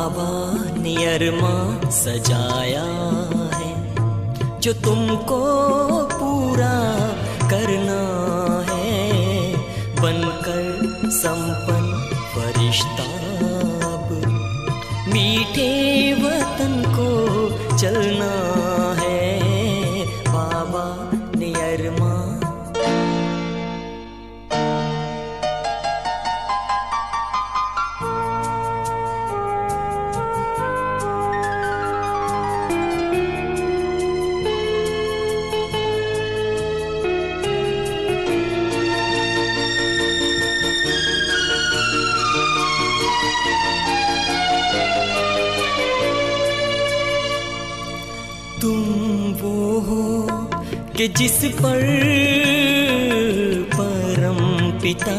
बाबा ने अरमां सजाया है जो तुमको पूरा करना है, बनकर संपन्न फरिश्ता अब मीठे वतन को चलना है। बाबा ने अरमां कि जिस पर परम पिता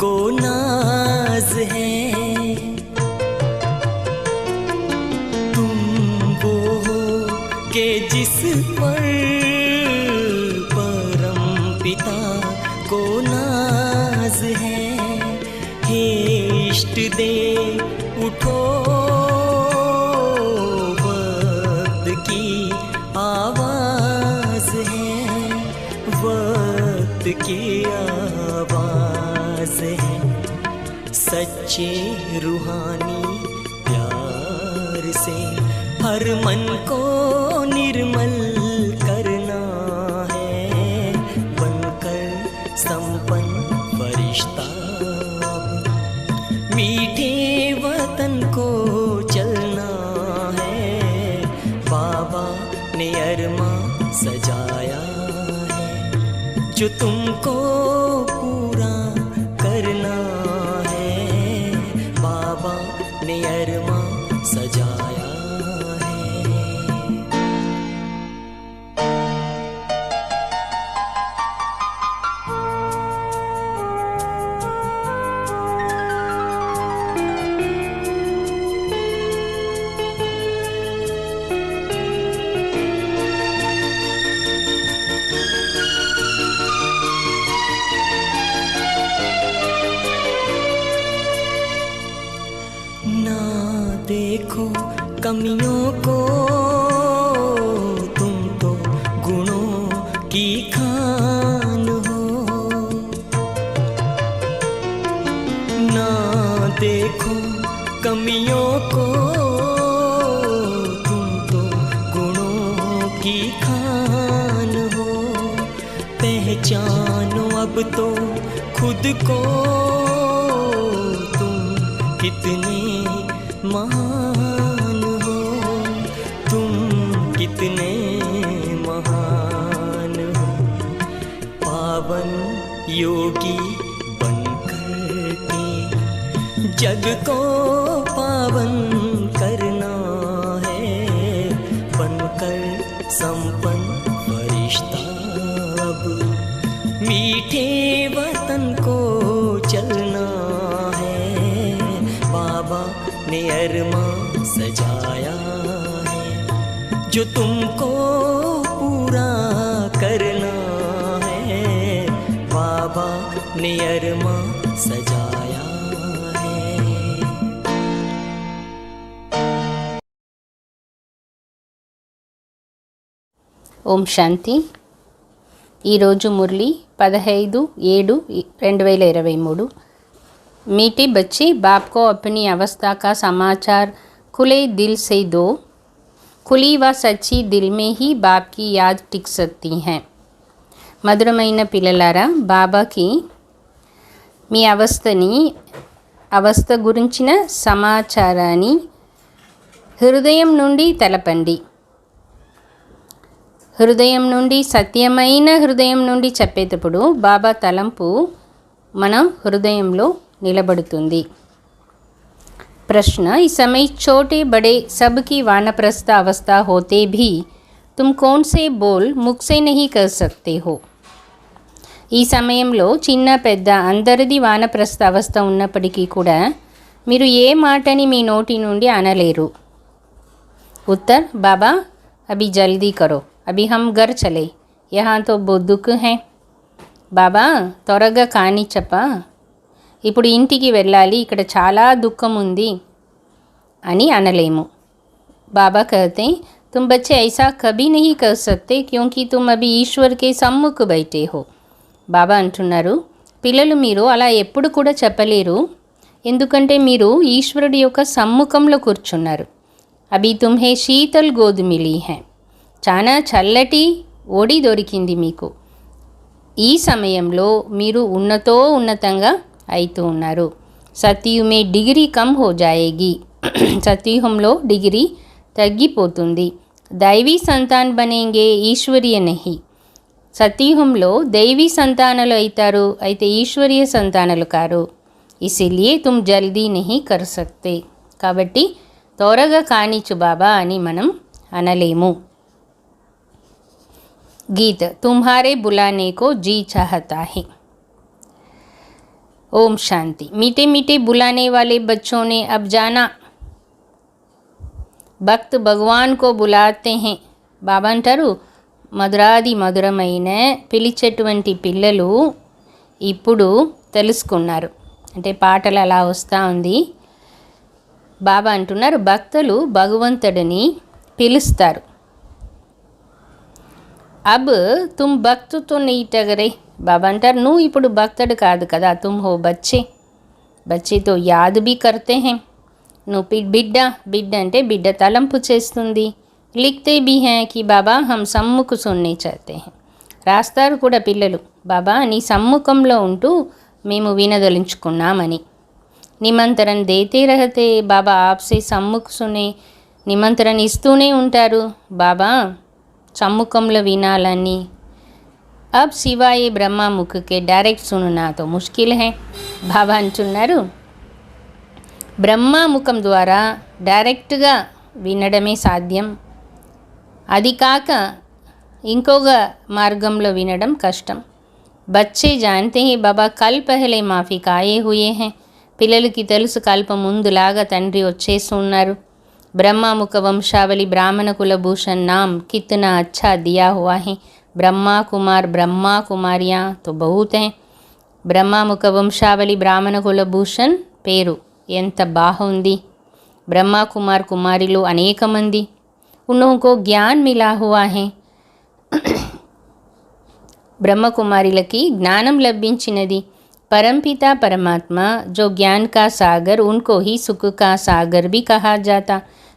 को नाज है, तुम वो हो कि जिस पर परम पिता को नाज है। हे इष्ट दे उठो वक्त की आवाज है, वक्त की आवाज है। सच्चे रूहानी प्यार से हर मन को निर्मल करना है, बनकर संपन्न फरिश्ता मीठे वतन को चलना है। बाबा ने अरमां सजाया है जो तुमको पूरा करना है। बाबा ने अरमां सजाया है। देखो कमियों को, तुम तो गुणों की खान हो। ना देखो कमियों को, तुम तो गुणों की खान हो। पहचानो अब तो खुद को, तुम कितने महान हो, तुम कितने महान हो। पावन योगी बनकर के जग को पावन करना है, बनकर संपन्न फरिश्ता अब मीठे वतन को चलना है। बाबा ने अरमां सजाया है जो तुमको पूरा करना है। बाबा ने अरमां सजाया है। ఓం శాంతి. ఈరోజు మురళి 15/7/2023. मीठे बच्चे, बाप को अपनी अवस्था का समाचार खुले दिल से दो। खुली व सच्ची दिल में ही बाप की याद टिक सकती हैं. మధురమైన పిల్లలారా, బాబాకి మీ అవస్థ గురించిన సమాచారాన్ని హృదయం నుండి తెలపండి. హృదయం నుండి, సత్యమైన హృదయం నుండి చెప్పేటప్పుడు బాబా తలంపు మన హృదయంలో నిలబడుతుంది. प्रश्न, इस समय छोटे बड़े सबकी वानप्रस्थ अवस्था होते भी तुम कौन से बोल मुख से नहीं कर सकते हो? ఈ సమయంలో చిన్న పెద్ద అందరిది వానప్రస్థ అవస్థ ఉన్నప్పటికీ కూడా మీరు ఏ మాటని మీ నోటి నుండి అనలేరు. उत्तर, बाबा अभी जल्दी करो, अभी हम घर चले, यहाँ तो बहुत दुख है. బాబా త్వరగా కానిచ్చప్ప, ఇప్పుడు ఇంటికి వెళ్ళాలి, ఇక్కడ చాలా దుఃఖం ఉంది. అని అనలేము. बाबा कहते हैं तुम बच्चे ऐसा कभी नहीं कर सकते क्योंकि तुम अभी ईश्वर के सम्मुख बैठे हो. బాబా అంటున్నారు, పిల్లలు మీరు అలా ఎప్పుడు కూడా చెప్పలేరు, ఎందుకంటే మీరు ఈశ్వరుడి యొక్క సమ్ముఖంలో కూర్చున్నారు. అభి తుమ్హే శీతల్ గోద్ మిలీ హై, చాలా చల్లటి ఓడి దొరికింది మీకు. ఈ సమయంలో మీరు ఉన్నతంగా అవుతూ ఉన్నారు. సత్యుమే డిగ్రీ కమ్ హో జాయేగి, సత్యుహంలో డిగ్రీ తగ్గిపోతుంది. దైవీ సంతాన్ బనేంగే ఈశ్వరీయ నహి, సత్యుహంలో దైవీ సంతానాలు అవుతారు, అయితే ఈశ్వరీయ సంతానాలు కారు. ఇసిలియే తుమ్ జల్దీ నహీ కర్ సక్తే, కాబట్టి త్వరగా కానిచ్చు బాబా అని మనం అనలేము. गीत तुम्हारे बुलाने को जी चाहता है. ओम शांति. मीठे मीठे बुलाने वाले बच्चों ने अब जाना, భక్త భగవాన్ కో బులాతే హే. బాబా అంటారు, మధురాది మధురమైన పిలిచేటువంటి పిల్లలు ఇప్పుడు తెలుసుకున్నారు. అంటే పాటలు అలా వస్తూ ఉంది. బాబా అంటున్నారు, భక్తులు భగవంతుడిని పిలుస్తారు. అబ్ తుమ్ భక్తుతో నీటగరే. బాబా అంటారు, నువ్వు ఇప్పుడు భక్తుడు కాదు కదా, తుమ్ హో బచ్చే. బచ్చేతో యాద్ బీ కర్తే హే. నువ్వు బిడ్డ అంటే బిడ్డ తలంపు చేస్తుంది. లిఖతే బీ హే కి బాబా హమ్ సమ్ముఖ సున్నే చాతే హే. రాస్తారు కూడా పిల్లలు, బాబా నీ సమ్ముఖంలో ఉంటూ మేము వినదలుచుకున్నామని. నిమంత్రణ దేతే రహతే బాబా ఆప్సే సమ్ముఖ సునే. నిమంత్రణ ఇస్తూనే ఉంటారు, బాబా సమ్ముఖంలో వినాలని. అబ్ సివాయే బ్రహ్మ ముఖకే డైరెక్ట్ సుననా తో ముష్కిల్ హే. బాబా అంటున్నారు, బ్రహ్మముఖం ద్వారా డైరెక్ట్గా వినడమే సాధ్యం, అది కాక ఇంకొక మార్గంలో వినడం కష్టం. బచ్చే జాన్తే హే బాబా కల్ పహలే మాఫీ కాయే హుయే హే. పిల్లలకి తెలుసు కల్ప ముందులాగా తండ్రి వచ్చేస్తున్నారు. బ్రహ్మముఖ వంశావళి బ్రాహ్మణ కులభూషణ్ నామ్ కిतना अच्छा दिया हुआ है. ब्रह्मा कुमार ब्रह्मा कुमारियाँ तो बहुत हैं. బ్రహ్మముఖ వంశావళి బ్రాహ్మణ కులభూషణ్ పేరు ఎంత బాగుంది. బ్రహ్మ కుమార్ కుమారిలు అనేక మంది. ఉన్హోంకో జ్ఞాన్ మిలా హువా హే. బ్రహ్మకుమారిలకి జ్ఞానం లభించినది. परमपिता परमात्मा जो ज्ञान का सागर, उनको ही सुख का सागर भी कहा जाता.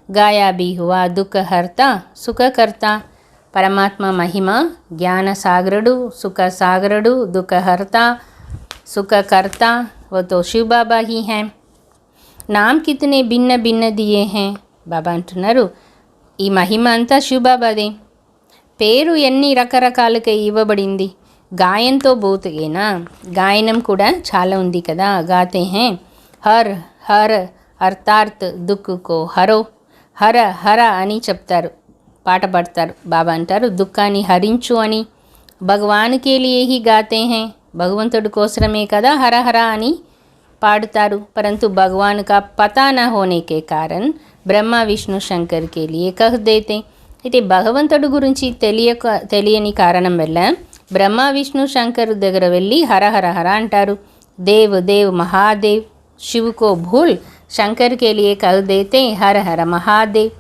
गाया भी हुआ दुख हरता सुख करता. परमात्मा महिमा ज्ञान सागरुडु सुख सागरुडु दुख हरता सुख करता, वो तो शिव बाबा ही हैं. नाम कितने भिन्न भिन्न दिए हैं. బాబా అంటున్నారు, ఈ మహిమ అంతా శివబాబాదే. పేరు ఎన్ని రకరకాలుగా ఇవ్వబడింది. గాయంతో బోతుగేనా, గాయనం కూడా చాలా ఉంది కదా. గాతే హే హర్ హర్ అర్థార్థ్ దుఃఖకో హరో. హర హర అని చెప్తారు, పాట పాడతారు. బాబా అంటారు, దుఃఖాన్ని హరించు అని. భగవాన్కే లియే హీ గాతే హే, భగవంతుడి కోసమే కదా హర హర అని పాడుతారు. परंतु भगवान का पता न होने के कारण ब्रह्मा विष्णु शंकर के लिए कह देते. అయితే భగవంతుడి గురించి తెలియని కారణం వల్ల బ్రహ్మ విష్ణు శంకర్ దగ్గర వెళ్ళి హర హర హర అంటారు. దేవ్ దేవ్ మహాదేవ్ శివ్ కో భూల్ శంకర్ కే లియే కహ్ దేతే హర హర మహాదేవ్.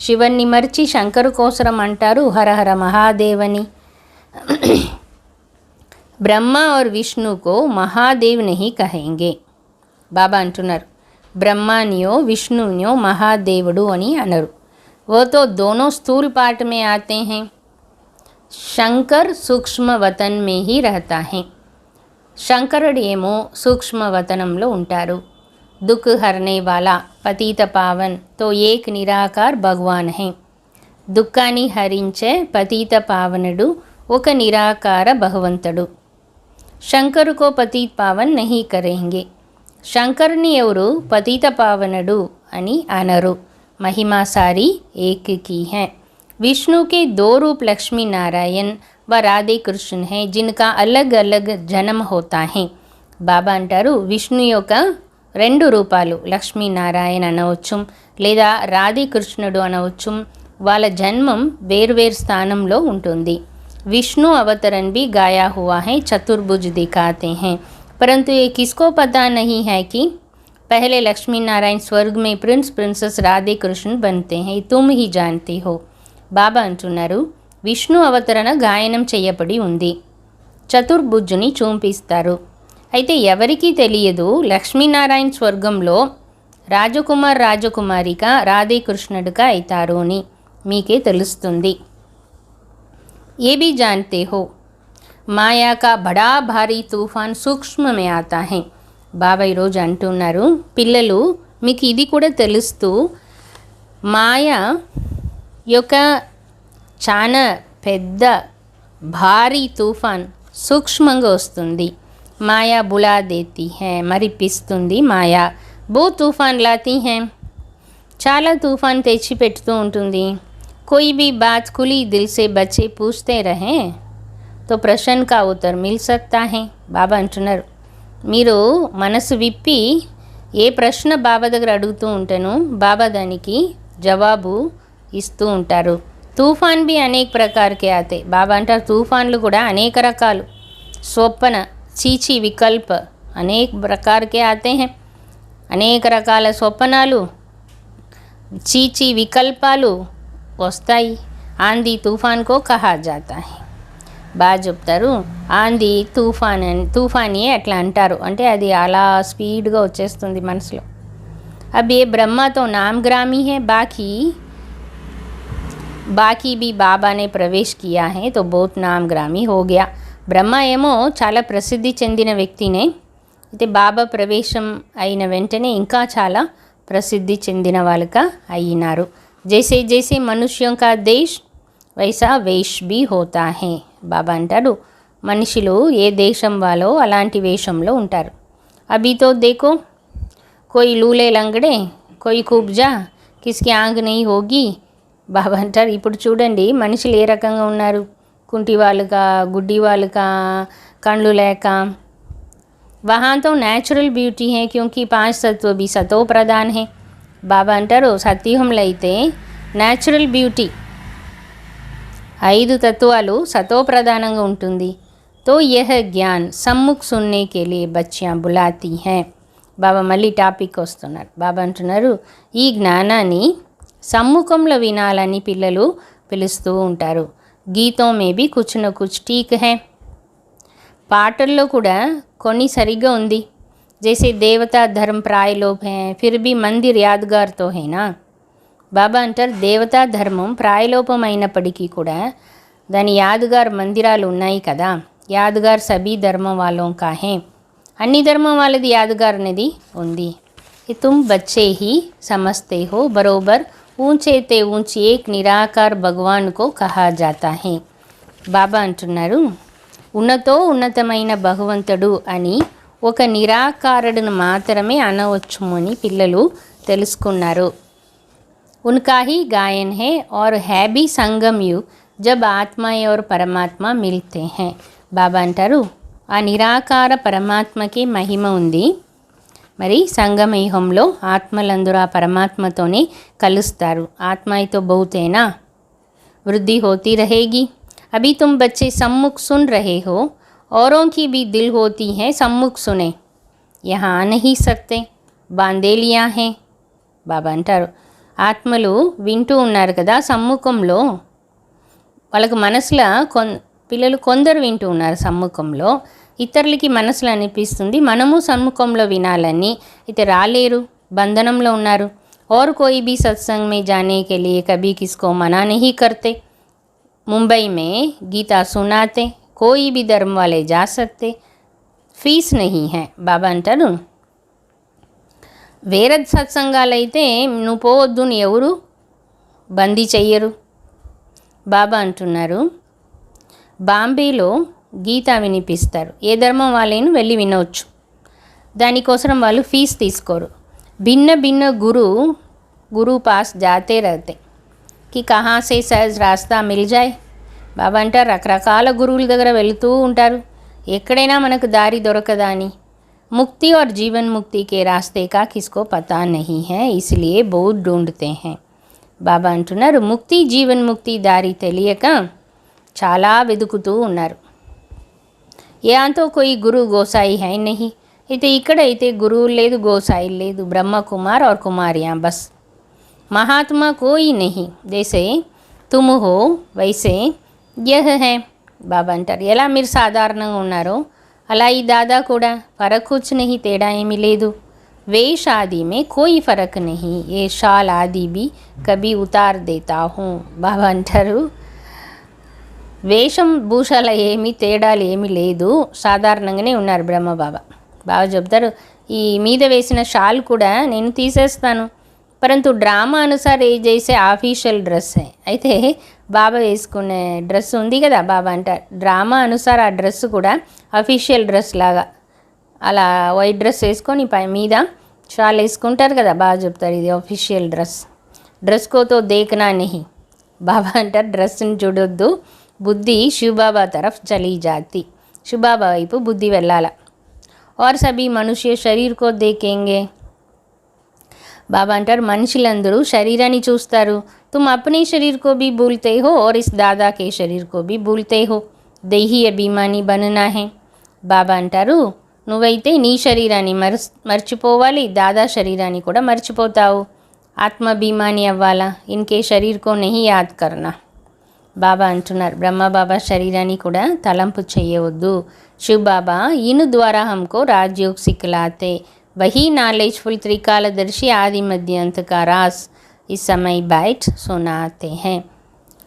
శివన్ని మర్చి శంకరు కోసరం అంటారు హర హర మహాదేవ్ అని. బ్రహ్మ और విష్ణు కో మహాదేవ్ నహీ కహేంగే. బాబా అంటున్నారు, బ్రహ్మానియో విష్ణునియో మహాదేవుడు అని అనరు. वो तो दोनों स्थूल पार्ट में आते हैं. शंकर सूक्ष्म वतन में ही रहता है. శంకరుడు ఏమో సూక్ష్మ వతనంలో ఉంటారు. दुख हरने वाला पतित पावन तो एक निराकार भगवान है. దుఃఖాన్ని హరించే పతిత పావనుడు ఒక నిరాకార భగవంతుడు. శంకరు కో పతిత పావన్ నహీ కరేంగే. శంకరుని ఎవరు పతిత పావనుడు అని అనరు. महिमा सारी एक की है. विष्णु के दो रूप लक्ष्मी नारायण व राधे कृष्ण हैं, जिनका अलग अलग जन्म होता है. బాబా అంటారు, విష్ణు యొక్క రెండు రూపాలు లక్ష్మీనారాయణ అనవచ్చు లేదా రాధేకృష్ణుడు అనవచ్చు. వాళ్ళ జన్మం వేర్వేరు స్థానంలో ఉంటుంది. विष्णु अवतरण भी गाया हुआ है, चतुर्भुज दिखाते हैं, परंतु ये किसको पता नहीं है कि पहले लक्ष्मी नारायण स्वर्ग में प्रिंस प्रिंसेस राधे कृष्ण बनते हैं, तुम ही जानते हो. బాబా అంటున్నారు, విష్ణు అవతరణ గాయనం చేయబడి ఉంది. చతుర్భుజుని చూపిస్తారు. అయితే ఎవరికీ తెలియదు లక్ష్మీనారాయణ స్వర్గంలో రాజకుమార్ రాజకుమారిగా రాధే కృష్ణుడిగా అవుతారు అని. మీకే తెలుస్తుంది. ఏ भी जानते हो మాయా కా బడా భారీ తూఫాన్ సూక్ష్మ మే ఆతా హై. బాబా ఈరోజు అంటున్నారు, పిల్లలు మీకు ఇది కూడా తెలుస్తూ మాయ యొక్క చాలా పెద్ద భారీ తుఫాన్ సూక్ష్మంగా వస్తుంది. మాయా బులా దేతి హై, మరిపిస్తుంది మాయా. బో తూఫాన్ లాతీ హై, చాలా తుఫాన్ తెచ్చి పెడుతూ ఉంటుంది. कोई भी बात खुली दिल से बच्चे पूछते रहें तो प्रश्न का उत्तर मिल सकता है. బాబా అంటున్నారు, మీరు మనసు విప్పి ఏ ప్రశ్న బాబా దగ్గర అడుగుతూ ఉంటానో బాబా దానికి జవాబు ఇస్తూ ఉంటారు. తూఫాన్ भी అనేక प्रकार के आते. బాబా అంటారు తూఫాన్లు కూడా అనేక రకాలు. స్వప్న చీచి వికల్ప అనేక प्रकार के आते हैं. అనేక రకాల స్వప్నాలు చీచి వికల్పాలు వస్తాయి. ఆంధీ తుఫాన్ కో కహా జాతా హై. బాగా చెప్తారు, ఆంధీ తుఫాని అట్లా అంటారు. అంటే అది అలా స్పీడ్గా వచ్చేస్తుంది మనసులో. अब ये ब्रह्मा तो नामग्रामी है, बाकी भी बाबा ने प्रवेश किया है तो बहुत नामग्रामी हो गया. బ్రహ్మ ఏమో చాలా ప్రసిద్ధి చెందిన వ్యక్తినే, అయితే బాబా ప్రవేశం అయిన వెంటనే ఇంకా చాలా ప్రసిద్ధి చెందిన వాళ్ళుగా అయినారు. जैसे जैसे मनुष्यों का देश वैसा वेश भी होता है. బాబా అంటారు మనుషులు ఏ దేశం వాళ్ళో అలాంటి వేషంలో ఉంటారు. అభి తో దేకో कोई लूले लंगड़े कोई खूब्जा किसकी आंख नहीं होगी. బాబా అంటారు ఇప్పుడు చూడండి మనుషులు ఏ రకంగా ఉన్నారు. కుంటి వాళ్ళుగా, గుడ్డి వాళ్ళుగా, కళ్ళు లేక. वहाँ तो नेचुरल ब्यूटी है क्योंकि 5 तत्व भी सतो प्रधान है. బాబా అంటారు సత్యుగంలో అయితే న్యాచురల్ బ్యూటీ 5 తత్వాలు సతో ప్రధానంగా ఉంటుంది. తో యహ జ్ఞాన్ సమ్ముఖ్ సున్నే కే లియే బచ్చియాం బులాతీ హై. బాబా మళ్ళీ టాపిక్ వస్తున్నారు. బాబా అంటున్నారు ఈ జ్ఞానాన్ని సమ్ముఖంలో వినాలని పిల్లలు పిలుస్తూ ఉంటారు. గీతో మే భీ కుచ్ న కుచ్ ఠీక్ హై. పాటల్లో కూడా కొన్ని సరిగ్గా ఉంది. जैसे देवता धर्म प्रायलोप हैं फिर भी मंदिर यादगार तो है ना. బాబా అంటారు దేవతా ధర్మం ప్రాయలోపం అయినప్పటికీ కూడా దాని యాదగార్ మందిరాలు ఉన్నాయి కదా. యాదగార్ సభీ ధర్మం వాళ్ళం కా హై, అన్ని ధర్మం వాళ్ళది యాదగార్ అనేది ఉంది. तुम बच्चे ही समझते हो बरोबर ऊंचे ते ऊंची एक निराकार भगवान को कहा जाता है. బాబా అంటున్నారు ఉన్నతో ఉన్నతమైన భగవంతుడు అని ఒక నిరాకారుడిని మాత్రమే అనవచ్చు అని పిల్లలు తెలుసుకున్నారు. उनका ही गायन है और है भी संगम युग जब आत्मा और परमात्मा मिलते हैं. బాబా అంటారు ఆ నిరాకార పరమాత్మకి మహిమ ఉంది. మరి సంగమయుగంలో ఆత్మలందరూ ఆ పరమాత్మతోనే కలుస్తారు. ఆత్మాయితో బహుతేనా వృద్ధి होती रहेगी. अभी तुम बच्चे सम्मुख सुन रहे हो, औरों की भी दिल होती है सम्मुख सुने, यहाँ आ नहीं सकते, बांधे लिया है. బాబా అంటారు ఆత్మలు వింటూ ఉన్నారు కదా సమ్ముఖంలో. వాళ్ళకు మనసులో పిల్లలు కొందరు వింటూ ఉన్నారు సమ్ముఖంలో. ఇతరులకి మనసులో అనిపిస్తుంది మనము సమ్ముఖంలో వినాలని, అయితే రాలేరు, బంధనంలో ఉన్నారు. और कोई भी सत्संग में जाने के लिए कभी किसको मना नहीं करते. मुंबई में गीता सुनाते, कोई भी धर्म वाले जा सकते, फीस नहीं है. బాబా అంటారు వేరే సత్సంగాలు అయితే నువ్వు పోవద్దు అని ఎవరు బందీ చెయ్యరు. బాబా అంటున్నారు బాంబేలో గీత వినిపిస్తారు. ఏ ధర్మం వాళ్ళైనా వెళ్ళి వినవచ్చు, దానికోసం వాళ్ళు ఫీజు తీసుకోరు. భిన్న భిన్న గురు పాస్ జాతే रहते कि कहाँ से सहज रास्ता मिल जाए. బాబా అంటారు రకరకాల గురువుల దగ్గర వెళుతూ ఉంటారు, ఎక్కడైనా మనకు దారి దొరకదా అని. मुक्ति और जीवन मुक्ति के रास्ते का किसको पता नहीं है, इसलिए बहुत ढूंढते हैं. బాబా అంటున్నారు ముక్తి జీవన్ ముక్తి దారి తెలియక చాలా వెతుకుతూ ఉన్నారు. यहाँ तो कोई गुरु गोसाई है नहीं, అయితే ఇక్కడైతే గురువులు లేదు, గోసాయిలు లేదు, బ్రహ్మ కుమార్ और कुमारियाँ बस। महात्मा कोई नहीं, जैसे तुम हो वैसे यह है। బాబా అంటారు ఎలా మీరు సాధారణంగా ఉన్నారో అలా ఈ దాదా కూడా, ఫరక్ కుచ్ नहीं, తేడా ఏమీ లేదు। वेश आदि में कोई फ़र्क नहीं, ये शाल आदि भी कभी उतार देता हूँ। బాబా అంటారు వేషం భూషాల ఏమీ తేడాలు ఏమీ లేదు, సాధారణంగానే ఉన్నారు బ్రహ్మబాబా। బాబా చెప్తారు ఈ మీద వేసిన షాల్ కూడా నేను తీసేస్తాను, పరంతు డ్రామా అనుసార్ ఏ చేసే ఆఫీషియల్ డ్రెస్ అయితే బాబా వేసుకునే డ్రెస్ ఉంది కదా, బాబా అంటారు డ్రామా అనుసార్ ఆ డ్రెస్ కూడా అఫీషియల్ డ్రెస్ లాగా అలా వైట్ డ్రెస్ వేసుకొని పై మీద షాల్ వేసుకుంటారు కదా, బాగా చెప్తారు ఇది అఫీషియల్ డ్రెస్। డ్రెస్కోతో దేఖనా నహీ, బాబా అంటారు డ్రెస్ని చూడొద్దు, బుద్ధి శివబాబా తరఫ్ చలీ జాతి, శివబాబా వైపు బుద్ధి వెళ్ళాల। और सभी मनुष्य शरीर को देखेंगे, బాబా అంటారు మనుషులందరూ శరీరాన్ని చూస్తారు। तुम अपने शरीर को भी भूलते हो और इस दादा के शरीर को भी भूलते हो, देही अभिमानी बनना है। బాబా అంటారు నువ్వైతే నీ శరీరాన్ని మర్చిపోవాలి, దాదా శరీరాన్ని కూడా మర్చిపోతావు, ఆత్మాభిమాని అవ్వాలా, ఇన్కే శరీర్కో నహీ యాద్ కర్నా। బాబా అంటున్నారు బ్రహ్మబాబా శరీరాన్ని కూడా తలంపు చేయవద్దు। శివ్ బాబా ఇన్ ద్వారా హమ్కో రాజయోగ్ సిఖలాతే, वही नॉलेजफुल त्रिकालदर्शी आदि मध्य अंत का रास इस समय बैठ सुनाते हैं।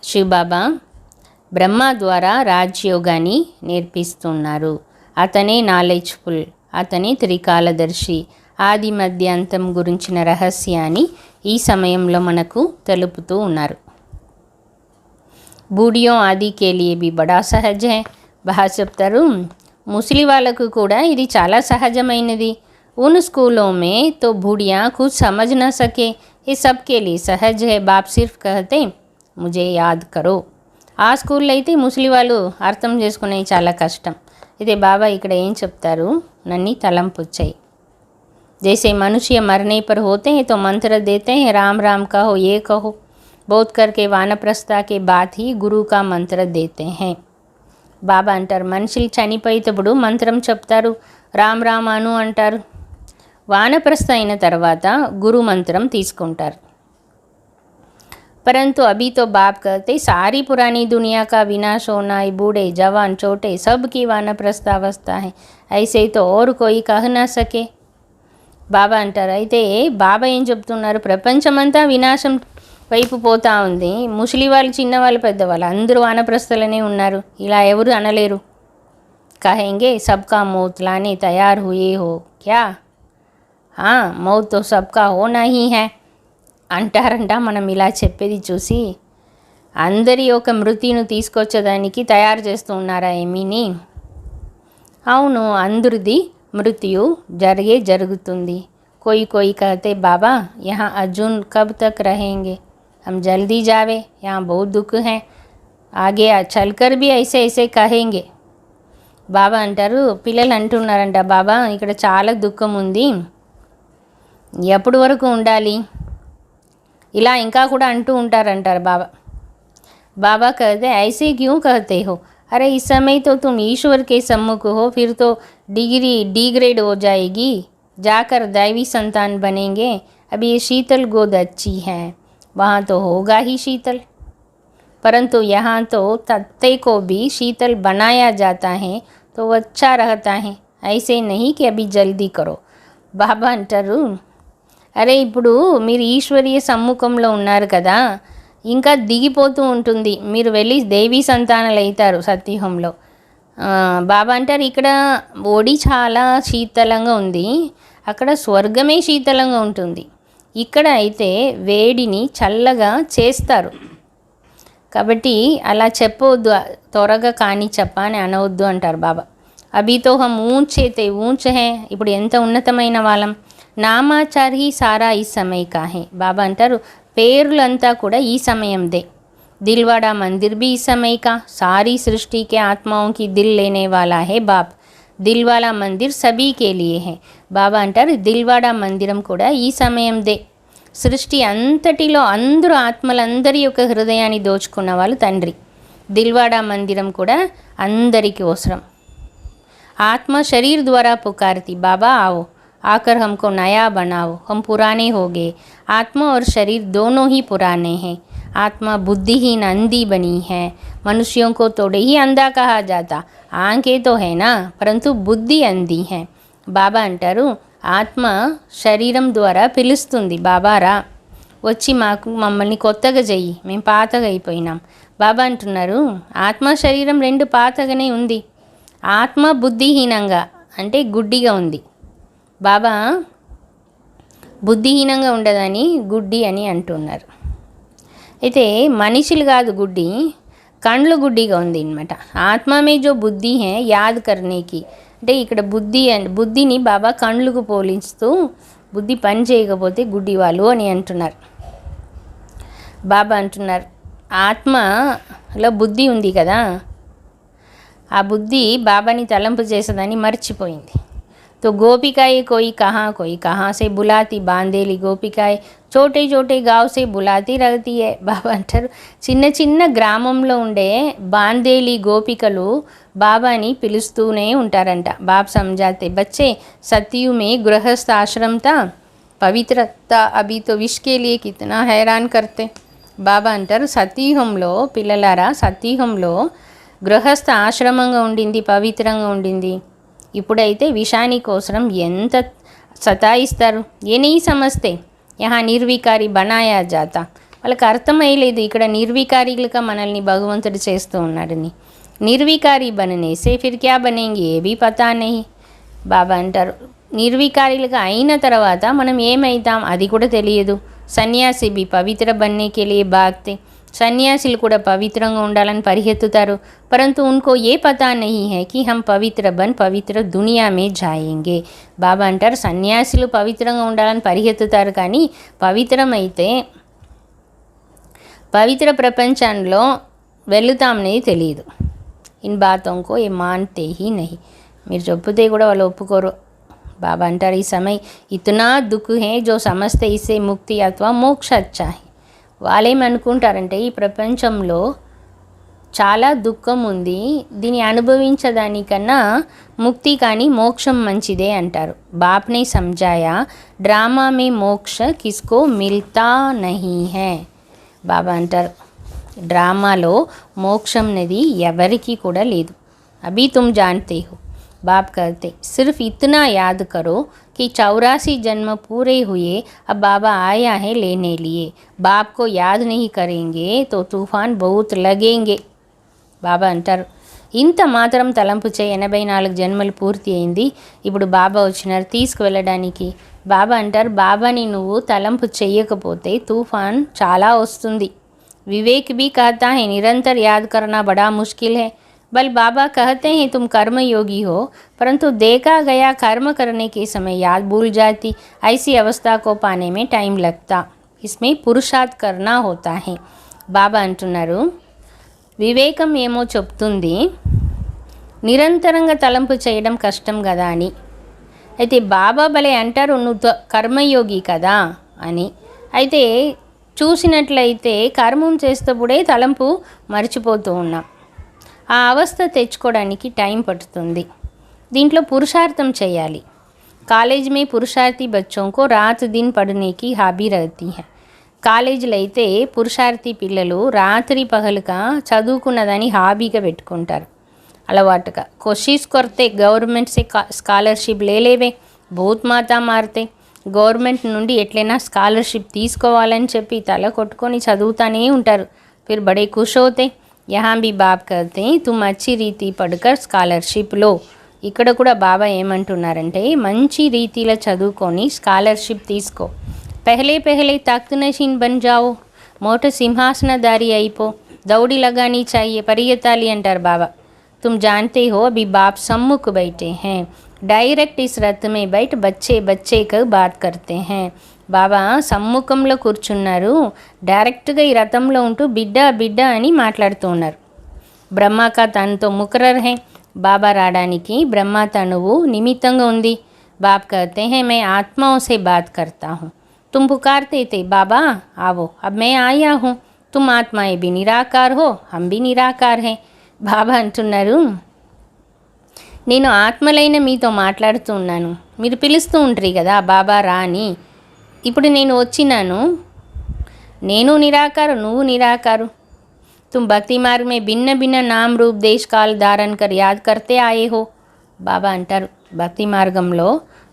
శివ్ బాబా బ్రహ్మ ద్వారా రాజయోగాన్ని నేర్పిస్తున్నారు, అతనే నాలెడ్జ్ఫుల్, అతనే త్రికాలదర్శి, ఆది మధ్య అంతం గురించిన రహస్యాన్ని ఈ సమయంలో మనకు తెలుపుతూ ఉన్నారు। బూడియో ఆది కే లియే భీ బడా సహజ్ హై, బాగా చెప్తారు ముసలి వాళ్ళకు కూడా ఇది చాలా సహజమైనది। उन स्कूलों में तो बूढ़ियाँ कुछ समझ न सके, ये सबके लिए सहज है, बाप सिर्फ कहते मुझे याद करो। ఆ స్కూల్లో అయితే ముసలి వాళ్ళు అర్థం చేసుకునేవి చాలా కష్టం, అయితే బాబా ఇక్కడ ఏం చెప్తారు నన్ను తలంపుచ్చాయి। जैसे मनुष्य मरने पर होते हैं तो मंत्र देते हैं राम राम कहो ये कहो, बहुत करके वानप्रस्था के बाद ही गुरु का मंत्र देते हैं। బాబా అంటారు మనుషులు చనిపోయేటప్పుడు మంత్రం చెప్తారు, రామ్ రామ్ అను అంటారు, వానప్రస్థ అయిన తర్వాత గురు మంత్రం తీసుకుంటారు। परंतु अभी तो बाप कहते सारी पुरानी दुनिया का विनाश होना है, बूढ़े जवान छोटे सबकी वानप्रस्थ अवस्था है, ऐसे तो और कोई कह ना सके। బాబా అంటారు అయితే బాబా ఏం చెప్తున్నారు ప్రపంచమంతా వినాశం వైపు పోతా ఉంది, ముసలి వాళ్ళు చిన్నవాళ్ళు పెద్దవాళ్ళు అందరూ వానప్రస్థలనే ఉన్నారు, ఇలా ఎవరు అనలేరు। कहेंगे सबका मौत लाने तैयार हुए हो क्या, हाँ मौत तो सबका होना ही है అంటారంట। మనం ఇలా చెప్పేది చూసి అందరి యొక్క మృతిని తీసుకొచ్చేదానికి తయారు చేస్తూ ఉన్నారా ఏమీని, అవును అందరిది మృత్యు జరుగుతుంది। कोई कोई कहते बाबा यहाँ अर्जुन कब तक रहेंगे, हम जल्दी जावे, यहाँ बहुत दुख है, आगे चलकर भी ऐसे ऐसे कहेंगे। బాబా అంటారు పిల్లలు అంటున్నారంట బాబా ఇక్కడ చాలా దుఃఖం ఉంది, ఎప్పటి వరకు ఉండాలి, ఇలా ఇంకా కూడా అంటూ ఉంటారంటారు బాబా। బాబా कहते ऐसे क्यों कहते हो, अरे इस समय तो तुम ईश्वर के सम्मुख हो, फिर तो डिग्री डिग्रेड हो जाएगी, जाकर दैवी संतान बनेंगे, अभी ये शीतल गोद अच्छी है, वहाँ तो होगा ही शीतल, परंतु यहाँ तो तत्ते को भी शीतल बनाया जाता है तो वो अच्छा रहता है, ऐसे नहीं कि अभी जल्दी करो। బాబా అంటారు అరే ఇప్పుడు మీరు ఈశ్వరీయ సమ్ముఖంలో ఉన్నారు కదా, ఇంకా దిగిపోతూ ఉంటుంది, మీరు వెళ్ళి దేవీ సంతానాలు అవుతారు సత్యుగంలో। బాబా అంటారు ఇక్కడ ఒడి చాలా శీతలంగా ఉంది, అక్కడ స్వర్గమే శీతలంగా ఉంటుంది, ఇక్కడ అయితే వేడిని చల్లగా చేస్తారు, కాబట్టి అలా చెప్పవద్దు, త్వరగా కానీ చెప్పని అనవద్దు అంటారు బాబా। అభి తో హమ్ ఊంచే తే ఊంచ హే, ఇప్పుడు ఎంత ఉన్నతమైన వాళ్ళం, నామాచార్ హీ సారా ఈ సమయ కా హే, బాబా అంటారు పేర్లంతా కూడా ఈ సమయందే, దిల్వాడా మందిర్ भी इस समय का, सारी सृष्टि के आत्माओं की दिल लेने वाला है बाप, దిల్వాలా మందిర్ సభీ కే లియే హే, బాబా అంటారు దిల్వాడా మందిరం కూడా ఈ సమయందే, సృష్టి అంతటిలో అందరూ ఆత్మలందరి యొక్క హృదయాన్ని దోచుకున్న వాళ్ళు తండ్రి, దిల్వాడా మందిరం కూడా అందరికీ అవసరం। आत्मा शरीर द्वारा पुकारती, बाबा आओ, आकर हमको नया बनाओ, हम पुराने हो गए। आत्मा और शरीर दोनों ही पुराने हैं। आत्मा बुद्धिहीन अंधी बनी है। मनुष्यों को थोड़े ही अंधा कहा जाता, आंखें तो है ना, परंतु बुद्धि अंधी है। బాబా అంటారు, ఆత్మ శరీరం ద్వారా పిలుస్తుంది, బాబా రా, వచ్చి మమ్మల్ని కొత్తగా చెయ్యి, మేము పాతగా అయిపోయినాం. బాబా అంటున్నారు, ఆత్మ శరీరం రెండు పాతగానే ఉంది. ఆత్మ బుద్ధిహీనంగా అంటే గుడ్డిగా ఉంది. బాబా బుద్ధిహీనంగా ఉండదని గుడ్డి అని అంటున్నారు. అయితే మనుషులు కాదు గుడ్డి, కండ్లు గుడ్డిగా ఉంది అనమాట. ఆత్మమే జో బుద్ధి హే యాద్ కర్నేకి అంటే ఇక్కడ బుద్ధిని బాబా కండ్లకు పోలిస్తూ బుద్ధి పని చేయకపోతే గుడ్డి వాళ్ళు అని అంటున్నారు. బాబా అంటున్నారు, ఆత్మలో బుద్ధి ఉంది కదా, ఆ బుద్ధి బాబాని తలంపు చేసేదని మర్చిపోయింది. तो गोपिकाएं कोई कहाँ से बुलाती, बांदेली गोपिकाएं छोटे छोटे गाँव से बुलाती रहती है. బాబా అంటారు, చిన్న చిన్న గ్రామంలో ఉండే బాందేలి గోపికలు బాబాని పిలుస్తూనే ఉంటారంట. బాబా समझाते, बच्चे सतयुग में गृहस्थ आश्रम था, पवित्रता अभी तो विश्व के लिए कितना हैरान करते. బాబా అంటారు, సతయుగంలో పిల్లలారా, సతయుగంలో గృహస్థ ఆశ్రమంగా ఉండింది, పవిత్రంగా ఉండింది. ఇప్పుడైతే విషాని కోసం ఎంత సతాయిస్తారు. ఏ नहीं समझते यहाँ నిర్వికారి बनाया जाता. వాళ్ళకి అర్థమయ్యలేదు ఇక్కడ నిర్వికారిగా మనల్ని భగవంతుడు చేస్తూ ఉన్నాడని. నిర్వికారి बनने से फिर क्या बनेंगे ये भी पता नहीं. బాబా అంటారు, నిర్వికారిలుగా అయిన తర్వాత మనం ఏమవుతాం అది కూడా తెలియదు. సన్యాసి भी पवित्र बनने के लिए भागते. సన్యాసులు కూడా పవిత్రంగా ఉండాలని పరిగెత్తుతారు, परंतु उनको ये पता नहीं है कि हम पवित्र बन पवित्र दुनिया में जाएंगे. బాబా అంటారు, సన్యాసులు పవిత్రంగా ఉండాలని పరిగెత్తుతారు, కానీ పవిత్రమైతే పవిత్ర ప్రపంచంలో వెళుతామనేది తెలియదు. ఇన్ బాతోं को ये मानते ही नहीं. మీరు చెప్తే కూడా వాళ్ళు ఒప్పుకోరు. బాబా అంటారు, ఈ సమయ ఇతనా దుఃఖ హే జో సమస్తే ఇసే ముక్తి అథవా మోక్ష అచ్చా హై. వాళ్ళేమనుకుంటారంటే ఈ ప్రపంచంలో చాలా దుఃఖం ఉంది, దీన్ని అనుభవించడానికన్నా ముక్తి కానీ మోక్షం మంచిదే అంటారు. బాప్నే సమझाया డ్రామా మే మోక్ష కిస్కో మిల్తా నహీ హై. బాబా అంటారు, డ్రామాలో మోక్షం అనేది ఎవరికి కూడా లేదు. అభీ తుమ్ జాన్తే హో. बाप कहते, सिर्फ इतना याद करो कि 84 जन्म पूरे हुए, अब बाबा आया है लेने लिए. बाप को याद नहीं करेंगे तो तूफान बहुत लगेंगे. బాబా అంటారు, ఇంత మాత్రం తలంపు చేయి, 84 జన్మలు పూర్తి అయింది, ఇప్పుడు బాబా వచ్చినారు తీసుకువెళ్ళడానికి. బాబా అంటారు, బాబాని నువ్వు తలంపు చెయ్యకపోతే తుఫాన్ చాలా వస్తుంది. వివేక్ भी कहता है निरंतर याद करना बड़ा मुश्किल है. बल बाबा कहते हैं तुम कर्मयोगी हो, परंतु देखा गया कर्म करने के समय याद भूल जाती. ऐसी अवस्था को पाने में टाइम लगता, इसमें पुरुषार्थ करना होता है. బాబా అంటున్నారు, వివేకం ఏమో చెప్తుంది నిరంతరంగా తలంపు చేయడం కష్టం కదా అని. అయితే బాబా భలే అంటారు, నువ్వు కర్మయోగి కదా అని. అయితే చూసినట్లయితే కర్మం చేసేటప్పుడే తలంపు మర్చిపోతూ ఉన్నాం. ఆ అవస్థ తెచ్చుకోవడానికి టైం పడుతుంది. దీంట్లో పురుషార్థం చేయాలి. కాలేజ్ में पुरुषार्थी बच्चों को रात दिन पढ़ने की హాబీ रहती है. కాలేజీలో అయితే పురుషార్థి పిల్లలు రాత్రి పగలుగా చదువుకున్నదని హాబీగా పెట్టుకుంటారు, అలవాటుగా. కోషిష్ కొరతే గవర్నమెంట్ సే స్కాలర్షిప్ లేలేవే భూత్ మాతా మారితే. గవర్నమెంట్ నుండి ఎట్లయినా స్కాలర్షిప్ తీసుకోవాలని చెప్పి తల కొట్టుకొని చదువుతానే ఉంటారు. फिर बड़े खुश होते. यहाँ भी बाप कहते हैं तुम अच्छी రీతి పढ़कर స్కాలర్షిప్ లో. ఇక్కడ కూడా బాబా ఏమంటున్నారంటే మంచి రీతిలో చదువుకొని స్కాలర్షిప్ తీసుకో. పహలే పహలే తఖ్త్ నషీన్ బన్ జాओ, మోట సింహాసనధారి అయిపో. దౌడి लगानी चाहिए, పరిగెత్తాలి అంటారు బాబా. तुम जानते हो अभी बाप सम्मुख बैठे हैं, डायरेक्ट इस रथ में बैठ बच्चे बच्चे को बात करते हैं. బాబా సమ్ముఖంలో కూర్చున్నారు, డైరెక్ట్గా ఈ రథంలో ఉంటూ బిడ్డ బిడ్డ అని మాట్లాడుతూ ఉన్నారు. బ్రహ్మక తనతో ముకరర్ హే. బాబా రావడానికి బ్రహ్మ తనువు నిమిత్తంగా ఉంది. బాప్ कहते हैं मैं आत्माओं से बात करता हूँ, तुम पुकारते थे बाबा आओ, अब मैं आया हूँ. तुम आत्माएं भी निराकार हो, हम भी निराकार हैं. బాబా అంటున్నారు, నేను ఆత్మలైన మీతో మాట్లాడుతూ ఉన్నాను, మీరు పిలుస్తూ ఉంటారు కదా బాబా రా అని. ఇప్పుడు నేను వచ్చినాను, నేను నిరాకారు, నువ్వు నిరాకారు. तुम भक्ति मार्ग में भिन्न भिन्न नाम रूप देश काल धारण कर याद करते आए हो. బాబా అంటారు, భక్తి మార్గంలో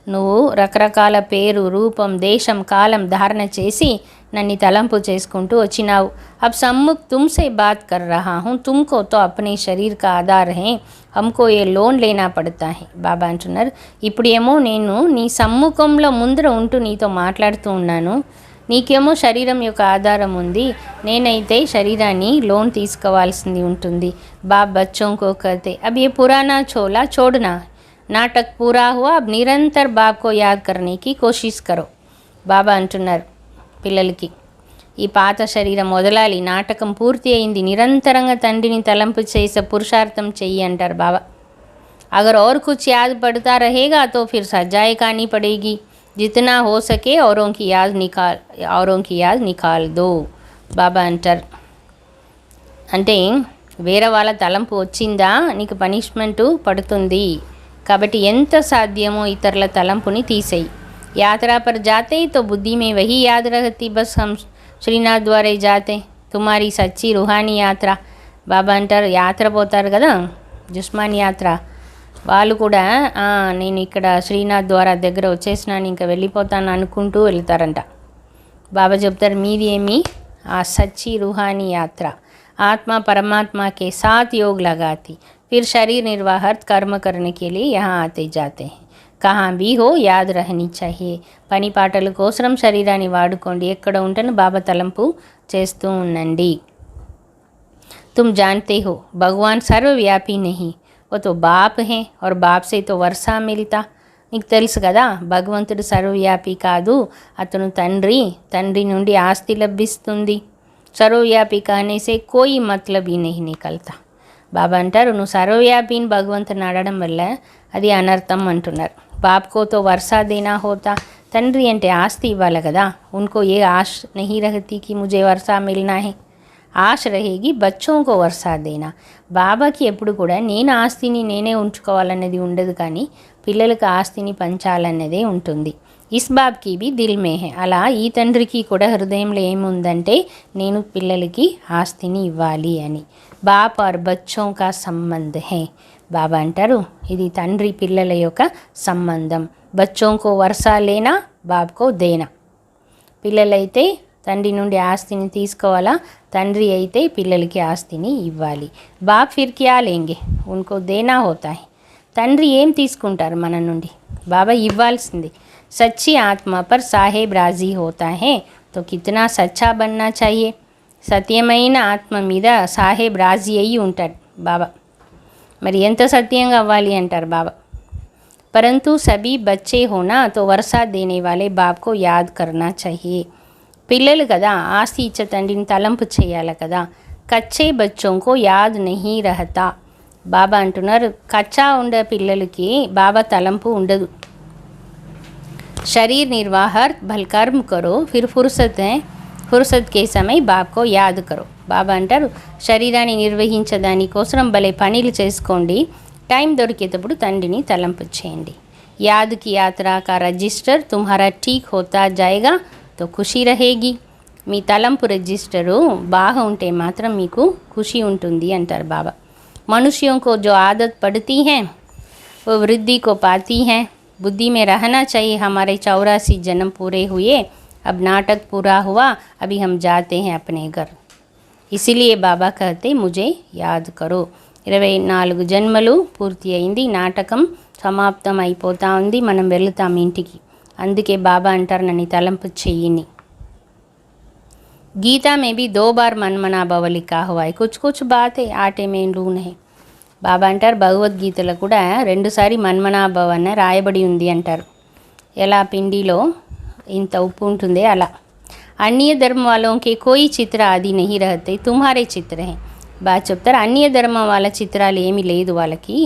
నువ్వు రకరకాల పేరు, రూపం, దేశం, కాలం ధారణ చేసి నన్ను తలంపు చేసుకుంటూ వచ్చినావు. अब सम्मुख तुमसे बात कर रहा हूँ, तुमको तो अपने शरीर का आधार है, हमको ये లోన్ లేనా పడతా హై. బాబా అంటున్నారు, ఇప్పుడు ఏమో నేను నీ సమ్ముఖంలో ముందర ఉంటూ నీతో మాట్లాడుతూ ఉన్నాను, నీకేమో శరీరం యొక్క ఆధారం ఉంది, నేనైతే శరీరాన్ని లోన్ తీసుకోవాల్సింది ఉంటుంది. బాబ్ బచ్చోं को कहते अब ये पुराना छोला छोड़ना, नाटक पूरा हुआ, अब निरंतर बाप को याद करने की कोशिश करो. బాబా అంటున్నారు పిల్లలకి, ఈ పాత శరీరం వదలాలి, నాటకం పూర్తి అయింది, నిరంతరంగా తండ్రిని తలంపు చేసే పురుషార్థం చెయ్యి అంటారు బాబా. अगर और कुछ याद पड़ता रहेगा तो फिर सजाएं खानी पड़ेगी. जितना हो सके औरों की याद निकाल दो. బాబా అంటారు, అంటే వేరే వాళ్ళ తలంపు వచ్చిందా నీకు పనిష్మెంటు పడుతుంది, కాబట్టి ఎంత సాధ్యమో ఇతరుల తలంపుని తీసేయి. यात्रा पर जाते तो बुद्धि में वही याद रहती, बस हम श्रीनाथ द्वारे जाते, तुम्हारी सच्ची रूहानी यात्रा. బాబా అంటారు, యాత్ర పోతారు కదా జుస్మాన్ యాత్ర, వాళ్ళు కూడా నేను ఇక్కడ శ్రీనాథ్ ద్వారా దగ్గర వచ్చేసినాను, ఇంకా వెళ్ళిపోతాను అనుకుంటూ వెళ్తారంట. బాబా చెప్తారు, మీది ఏమి ఆ సచ్చి रूहानी యాత్ర, आत्मा परमात्मा के साथ योग लगाती, फिर शरीर निर्वाहर्थ कर्म करने के लिए यहाँ आते जाते हैं, कहाँ भी हो याद रहनी चाहिए. పని పాటల కోసం శరీరాన్ని వాడుకోండి, ఎక్కడ ఉంటేనే బాబా తలంపు చేస్తూ ఉండండి. तुम जानते हो भगवान सर्वव्यापी नहीं, वो तो बाप हैं और बाप से तो वर्षा मिलता. నీకు తెలుసు కదా భగవంతుడు సర్వవ్యాపి కాదు, అతను తండ్రి, తండ్రి నుండి ఆస్తి లభిస్తుంది. సర్వవ్యాపి కానేసే కోయి మతలబ్ ఈ నహీ నికల్తా. బాబా అంటారు, నువ్వు సర్వవ్యాపిని భగవంతుని అడగడం వల్ల అది అనర్థం అంటున్నారు. బాప్కో తో వర్షా దేనా హోతా, తండ్రి అంటే ఆస్తి ఇవ్వాలి కదా, ఉన్కో ఏ ఆశ నహీ రహతీ కి ముజే వర్షా మిల్నా హై, ఆశ రహేగి బచ్చోంకో వర్షా దేనా. బాబాకి ఎప్పుడు కూడా నేను ఆస్తిని నేనే ఉంచుకోవాలన్నది ఉండదు, కానీ పిల్లలకు ఆస్తిని పంచాలన్నదే ఉంటుంది. ఇస్ బాబ్కి బి దిల్ మే హే, అలా ఈ తండ్రికి కూడా హృదయంలో ఏముందంటే నేను పిల్లలకి ఆస్తిని ఇవ్వాలి అని. బాప్ ఆర్ బచ్చోం కా సంబంధ్ హే. బాబా అంటారు, ఇది తండ్రి పిల్లల యొక్క సంబంధం. బచ్చోంకో వర్షా లేనా, బాబ్కో దేనా. పిల్లలైతే తండ్రి నుండి ఆస్తిని తీసుకోవాలా, తండ్రి అయితే పిల్లలకి ఆస్తిని ఇవ్వాలి. బాప్ ఫిర్ క్యా లేంగే, ఉన్కో దేనా హోతా హై. తండ్రి ఏం తీసుకుంటారు మన నుండి, బాబా ఇవ్వాల్సింది. సచ్చి ఆత్మ పర్ సాహెబ్ రాజీ హోతా హై, తో కితనా సచ్చా బన్నా చాహియే. సత్యమైన ఆత్మ మీద సాహెబ్ రాజీ అయ్యి ఉంటాడు బాబా, మరి ఎంత సత్యంగా అవ్వాలి అంటారు బాబా. परंतु सभी बच्चे होना तो वर्षा देने वाले बाप को याद करना चाहिए. పిల్లలు కదా ఆస్తి ఇచ్చే తండ్రిని తలంపు చేయాలి కదా. కచ్చే బచ్చోంకో యాద్ నహీ రహతా. బాబా అంటున్నారు, కచ్చా ఉండే పిల్లలకి బాబా తలంపు ఉండదు. शरीर निर्वाहर भल कर्म करो, फिर फुर्सत के समय బాబ్కో యాద్ కరో. బాబా అంటారు, శరీరాన్ని నిర్వహించదాని కోసం భలే పనులు చేసుకోండి, టైం దొరికేటప్పుడు తండ్రిని తలంపు చేయండి. యాద్ కి యాత్రా కా రజిస్టర్ తుమ్హారా ఠీక్ హోతా జాయేగా తో ఖుషీ రహేగి. మీ తలంపు రిజిస్టరు బాగా ఉంటే మాత్రం మీకు ఖుషి ఉంటుంది అంటారు బాబా. మనుష్యోं को जो आदत पड़ती है वो वृद्धि को पाती है. बुद्धि में रहना चाहिए हमारे 84 जन्म पूरे हुए, अब नाटक पूरा हुआ, अभी हम जाते हैं अपने घर. इसीलिए बाबा कहते मुझे याद करो. 24 జన్మలు పూర్తి అయింది, నాటకం సమాప్తం అయిపోతా ఉంది, మనం వెళుతాం ఇంటికి. అందుకే బాబా అంటారు, నన్ను తలంపు చెయ్యిని. गीता में भी 2 बार मनमना भव लिखा हुआ है, कुछ कुछ बातें आटे में लून है. బాబా అంటారు, భగవద్గీతలో కూడా 2 సారి మన్మనా భవ అన్న రాయబడి ఉంది అంటారు. ఎలా పిండిలో ఇంత ఉప్పు ఉంటుందే అలా. అన్య ధర్మ వాళ్ళకి కోయి చిత్ర ఆది నహీ రహతే, తుమ్హారే చిత్ర హే. బాగా చెప్తారు, అన్య ధర్మం వాళ్ళ చిత్రాలు ఏమీ లేదు వాళ్ళకి,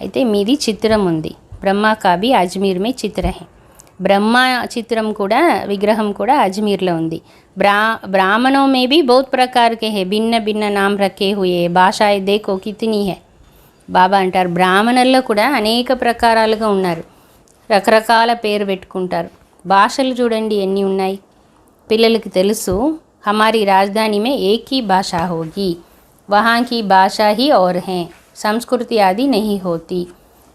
అయితే మీది చిత్రం ఉంది. బ్రహ్మ కాబీ అజ్మీర్ మే చిత్ర హే. బ్రహ్మ చిత్రం కూడా విగ్రహం కూడా అజ్మీర్లో ఉంది. ब्राह्मणों में भी बहुत प्रकार के हैं, भिन्न भिन्न नाम रखे हुए, भाषाएं देखो कितनी है. బాబా అంటారు బ్రాహ్మణుల్లో కూడా అనేక ప్రకారాలుగా ఉన్నారు, రకరకాల పేరు పెట్టుకుంటారు. భాషలు చూడండి ఎన్ని ఉన్నాయి. పిల్లలకి తెలుసు हमारी राजधानी में एक ही भाषा होगी, वहाँ की भाषा ही और हैं, संस्कृति आदि नहीं होती,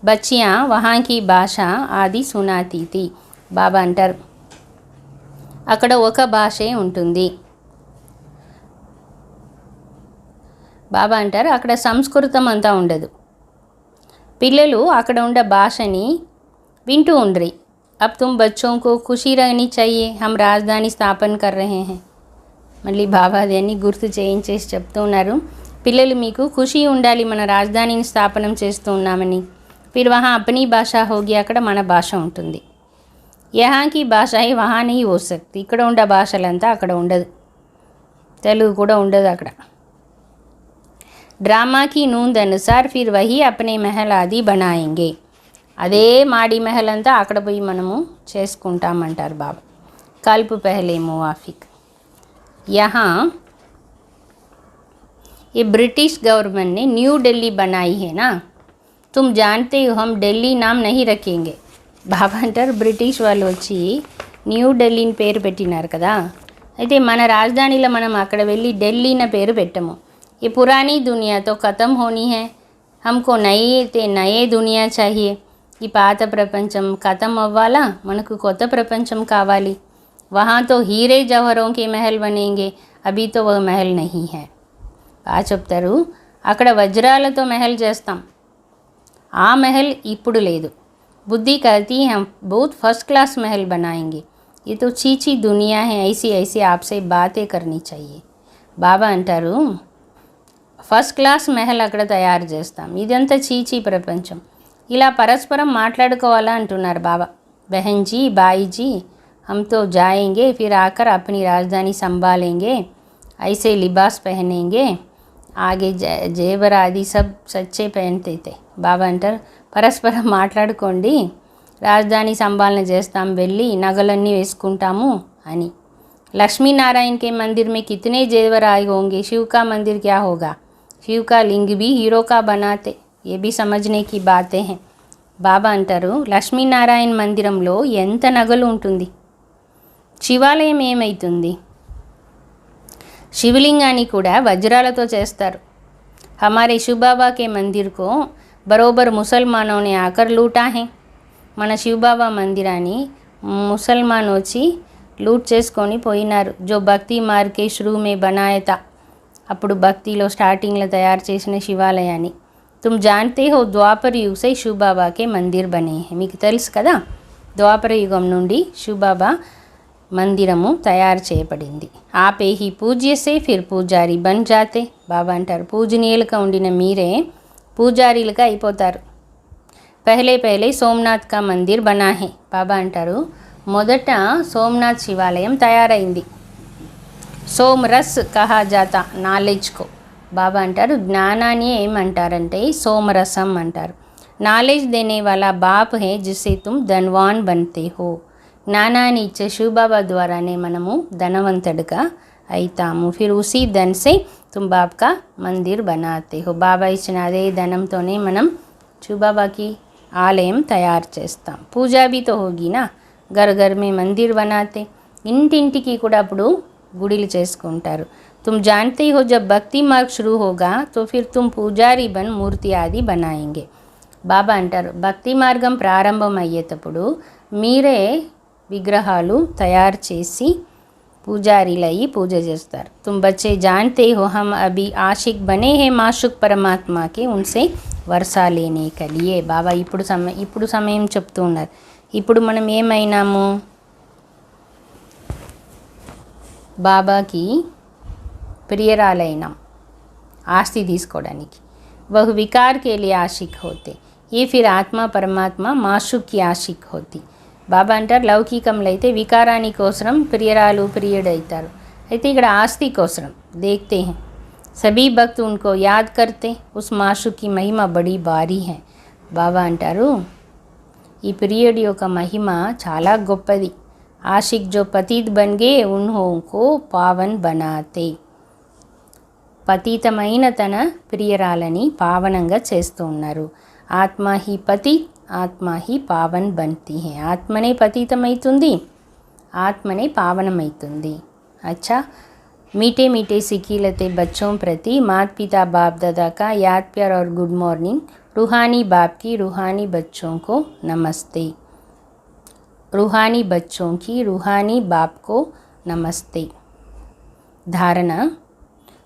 बच्चियाँ वहाँ की भाषा आदि सुनाती थी. బాబా అంటారు అక్కడ ఒక భాషే ఉంటుంది. బాబా అంటారు అక్కడ సంస్కృతం అంతా ఉండదు. పిల్లలు అక్కడ ఉండే భాషని వింటూ ఉండ్రి. अब तुम बच्चों को खुशी रहनी चाहिए, हम राजधानी स्थापन कर रहे हैं. మళ్ళీ బాబా దాన్ని గుర్తు చేయించేసి చెప్తూ ఉన్నారు, పిల్లలు మీకు ఖుషి ఉండాలి, మన రాజధానిని స్థాపనం చేస్తూ ఉన్నామని. ఫిర్ వహా అప్నీ భాష హోగి, అక్కడ మన భాష ఉంటుంది. యహాకి భాష హై వహా నహీ హో సక్తి, ఇక్కడ ఉండే భాషలంతా అక్కడ ఉండదు, తెలుగు కూడా ఉండదు అక్కడ. డ్రామా కి నూంద్ అనుసార్ ఫిర్ వహీ అప్నే మహల్ ఆది బనాయింగే, అదే మాడి మహల్ అంతా అక్కడ పోయి మనము చేసుకుంటామంటారు బాబా. కల్ప్ పహలే మువాఫిక్. यहाँ ये ब्रिटिश गवर्नमेंट ने न्यू दिल्ली बनाई है ना, तुम जानते हो हम दिल्ली नाम नहीं रखेंगे. బాబా అంటారు బ్రిటిష్ వాళ్ళు వచ్చి న్యూ ఢిల్లీని పేరు పెట్టినారు కదా, అయితే మన రాజధానిలో మనం అక్కడ వెళ్ళి ఢిల్లీ నా పేరు పెట్టము. ये पुरानी दुनिया तो ख़त्म होनी है, हमको नए दुनिया चाहिए. ఈ పాత ప్రపంచం ఖతం అవ్వాలా, మనకు కొత్త ప్రపంచం కావాలి. वहाँ तो हीरे जवाहरों के महल बनेंगे, अभी तो वह महल नहीं है. బాగా చెప్తారు అక్కడ వజ్రాలతో महल చేస్తాం, ఆ महल ఇప్పుడు లేదు. बुद्धि कहती है हम बहुत फर्स्ट क्लास महल बनाएंगे, ये तो चीची दुनिया है, ऐसी ऐसी आपसे बातें करनी चाहिए. బాబా అంటారు ఫస్ట్ క్లాస్ महल అక్కడ తయారు చేస్తాం, ఇదంతా చీచీ ప్రపంచం, ఇలా పరస్పరం మాట్లాడుకోవాలా అంటున్నారు బాబా. బహన్జీ బాయిజీ हम तो जाएंगे, फिर आकर अपनी राजधानी संभालेंगे, ऐसे लिबास पहनेंगे, आगे जेवर आदि सब सच्चे पहनते थे. బాబా అంటారు పరస్పరం మాట్లాడుకోండి, రాజధాని సంభాలన చేస్తాం, వెళ్ళి నగలన్నీ వేసుకుంటాము అని. लक्ष्मीनारायण के मंदिर में कितने जेवर आए होंगे, शिव का मंदिर क्या होगा, शिव का लिंग भी हीरो का बनाते, ये भी समझने की बातें हैं. బాబా అంటారు లక్ష్మీనారాయణ మందిరంలో ఎంత నగలు ఉంటుంది, శివాలయం ఏమవుతుంది, శివలింగాన్ని కూడా వజ్రాలతో చేస్తారు. हमारे शिव बाबा के मंदिर को बरोबर मुसलमानों ने आकर लूटा है. మన శివబాబా మందిరాన్ని ముసల్మాన్ వచ్చి లూట్ చేసుకొని పోయినారు. జో భక్తి మార్గ్ కే షురూ మే బనాయా తా, అప్పుడు భక్తిలో స్టార్టింగ్లో తయారు చేసిన శివాలయాన్ని. तुम जानते हो ద్వాపర యుగ से शिव बाबा के मंदिर बने हैं, మీకు తెలుసు కదా ద్వాపర యుగం నుండి శివ్ బాబా మందిరము తయారు చేయబడింది. ఆపే హీ పూజ్య సే ఫిర్ పూజారి బన్ జాతే. బాబా అంటారు పూజనీయులుగా ఉండిన మీరే పూజారీలుగా అయిపోతారు. పహలే పహలే సోమనాథ్ కా మందిర్ బనా హే. బాబా అంటారు మొదట సోమనాథ్ శివాలయం తయారైంది. సోమరస్ కహా జాతా నాలెడ్జ్కో. బాబా అంటారు జ్ఞానాన్ని ఏమంటారంటే సోమరసం అంటారు. నాలెడ్జ్ దేనే వాలా బాప్ హే జిస్సే తుమ్ ధన్వాన్ బన్తే హో. జ్ఞానాన్ని ఇచ్చే శివబాబా ద్వారానే మనము ధనవంతుడిగా అవుతాము. ఫిర్ ఉసీ ధన్ సే తుమ్ బాబ్ కా మందిర్ బనాతే హో. బాబా ఇచ్చిన అదే ధనంతోనే మనం శివబాబాకి ఆలయం తయారు చేస్తాం. పూజా భీ తో హోగి నా, घर घर में मंदिर बनाते, ఇంటింటికి కూడా అప్పుడు గుడిలు చేసుకుంటారు. तुम जानते हो जब भक्ति मार्ग शुरू होगा तो फिर तुम పూజారి బన్ మూర్తి ఆది बनाएंगे. బాబా అంటారు భక్తి మార్గం ప్రారంభం అయ్యేటప్పుడు మీరే విగ్రహాలు తయారు చేసి పూజారీలయ్యి పూజ చేస్తారు. तुम बच्चे जानते हो हम अभी आशिक बने हैं माशुक परमात्मा के, उनसे वर्षा लेने के लिए. బాబా ఇప్పుడు సమయం చెప్తూ ఉన్నారు. ఇప్పుడు మనం ఏమైనాము, బాబాకి ప్రియరాలైనాం ఆస్తి తీసుకోవడానికి. वह विकार के लिए आशिक होते, ये फिर आत्मा परमात्मा माशुक की आशिक होती. బాబా అంటారు లౌకికంలో అయితే వికారాని కోసం ప్రియరాలు ప్రియుడవుతారు, అయితే ఇక్కడ ఆస్తి కోసం देखते हैं सभी भक्त उनको याद करते, उस माशुक की महिमा बड़ी भारी है. బాబా అంటారు ఈ ప్రియుడి యొక్క మహిమ చాలా గొప్పది. ఆషిక్ జో పతిత్ బన్ గే ఉన్హోంకో పావన్ బనాతే. పతితమైన తన ప్రియురాలని పావనంగా చేస్తూ ఉన్నారు. ఆత్మ హి పతి ఆత్మ హి పావన్ బంతి హే. ఆత్మనే పతితమైతుంది, ఆత్మనే పావనమైతుంది. అచ్చా, मीठे मीठे सिखिलते बच्चों प्रति माता पिता बाप दादा का याद प्यार और गुड मॉर्निंग. रूहानी बाप की रूहानी बच्चों को नमस्ते. रूहानी बच्चों की रूहानी बाप को नमस्ते. धारणा: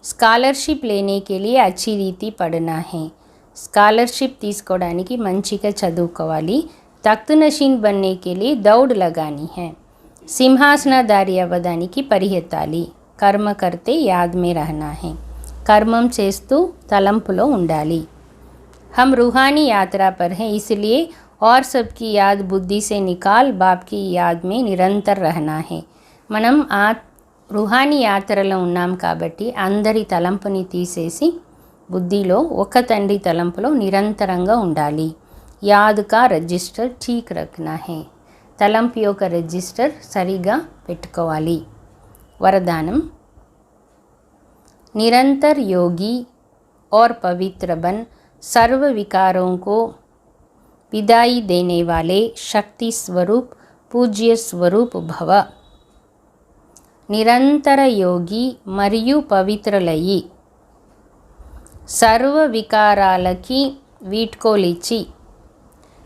स्कॉलरशिप लेने के लिए अच्छी रीति पढ़ना है. स्कॉलरशिप తీసుకోవడానికి మంచిగా చదువుకోవాలి. తఖ్త్ నషీన్ बनने के लिए दौड़ लगानी है. సింహాసనధారి అవ్వడానికి పరిగెత్తాలి. కర్మ కర్తే యాద్ మే రహనా హై. కర్మం చేస్తూ తలంపులో ఉండాలి. हम रूहानी यात्रा पर हैं, इसलिए और सबकी याद बुद्धि से निकाल बाप की याद में निरंतर रहना है. మనం రుహానీ యాత్రలో ఉన్నాం కాబట్టి అందరి తలంపుని తీసేసి బుద్ధిలో ఒక తండ్రి తలంపులో నిరంతరంగా ఉండాలి. యాద్ కా రిజిస్టర్ ఠీక్ రఖనా హై. తలంపు యొక్క రిజిస్టర్ సరిగా పెట్టుకోవాలి. वरदानम: निरंतर योगी और पवित्र बन सर्व विकारों को विदाई देने वाले शक्ति स्वरूप पूज्य स्वरूप भव. నిరంతర యోగి మరియు పవిత్రులయ్యి సర్వ వికారాలకి వీడ్కోలిచ్చి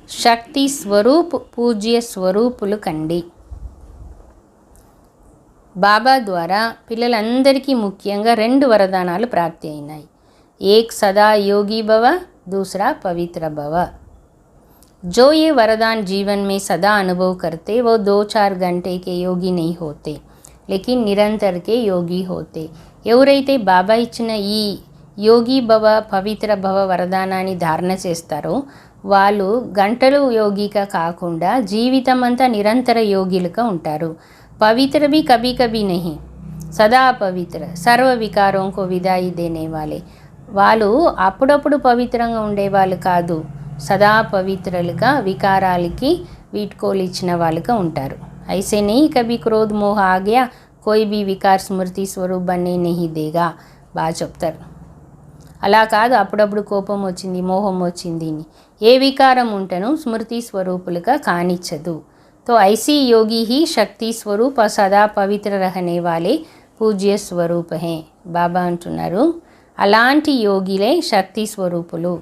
శక్తి స్వరూప్ పూజ్య స్వరూపులు కండి. బాబా ద్వారా పిల్లలందరికీ ముఖ్యంగా 2 వరదానాలు ప్రాప్తి అయినాయి. ఏక్ సదా యోగి భవ, दूसरा पवित्र भव. जो ये वरदान जीवन में सदा अनुभव करते वो 2-4 घंटे के योगी नहीं होते, लेकिन निरंतर के योगी होते. ఎవరైతే బాబా ఇచ్చిన ఈ యోగి భవ పవిత్ర భవ వరదానాన్ని ధారణ చేస్తారో వాళ్ళు గంటలు యోగిగా కాకుండా జీవితం అంతా నిరంతర యోగిలుగా ఉంటారు. पवित्र भी कभी कभी नहीं, सदा पवित्र. सर्व विकारों को विदाई देने वाले. వాళ్ళు అప్పుడప్పుడు పవిత్రంగా ఉండేవాళ్ళు కాదు, సదా పవిత్రులుగా వికారాలకి వీడ్కోలు ఇచ్చిన వాళ్ళుగా ఉంటారు. ऐसे नहीं कभी क्रोध मोह आ गया कोई भी विकार स्मृति स्वरूप बनने नहीं देगा. బాగా చెప్తారు. అలా కాదు అప్పుడప్పుడు కోపం వచ్చింది మోహం వచ్చింది ఏ వికారం ఉంటేనూ స్మృతి స్వరూపులుగా కానిచ్చదు. तो ऐसी योगी ही शक्ति स्वरूप और सदा पवित्र रहने वाले पूज्य स्वरूप हैं. బాబా అంటున్నారు అలాంటి యోగిలే శక్తి స్వరూపులు,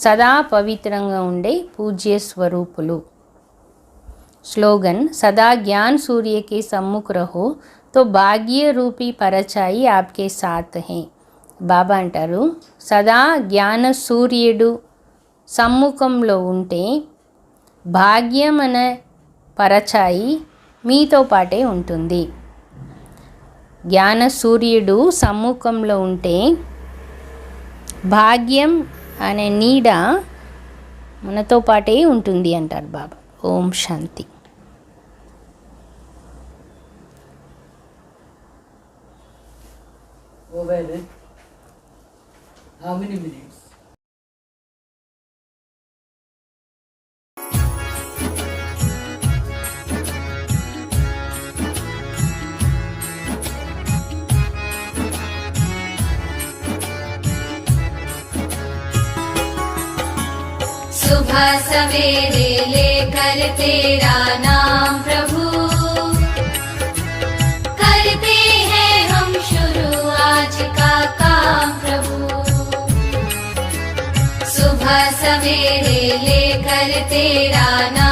సదా పవిత్రంగా ఉండే పూజ్య స్వరూపులు. స్లోగన్: सदा ज्ञान सूर्य के सम्मुख रहो तो भाग्य रूपी परछाई आपके साथ है. బాబా అంటారు సదా జ్ఞాన సూర్యుడు సమ్ముఖంలో ఉంటే భాగ్యం అనే పరచాయి మీతో పాటే ఉంటుంది. జ్ఞాన సూర్యుడు సమ్ముఖంలో ఉంటే భాగ్యం అనే నీడ మనతో పాటే ఉంటుంది అంటారు బాబా. ఓం శాంతి. How many minutes? सुबह सवेरे लेकर तेरा नाम प्रभु करते हैं हम शुरू आज का काम प्रभु. सुबह सवेरे लेकर तेरा नाम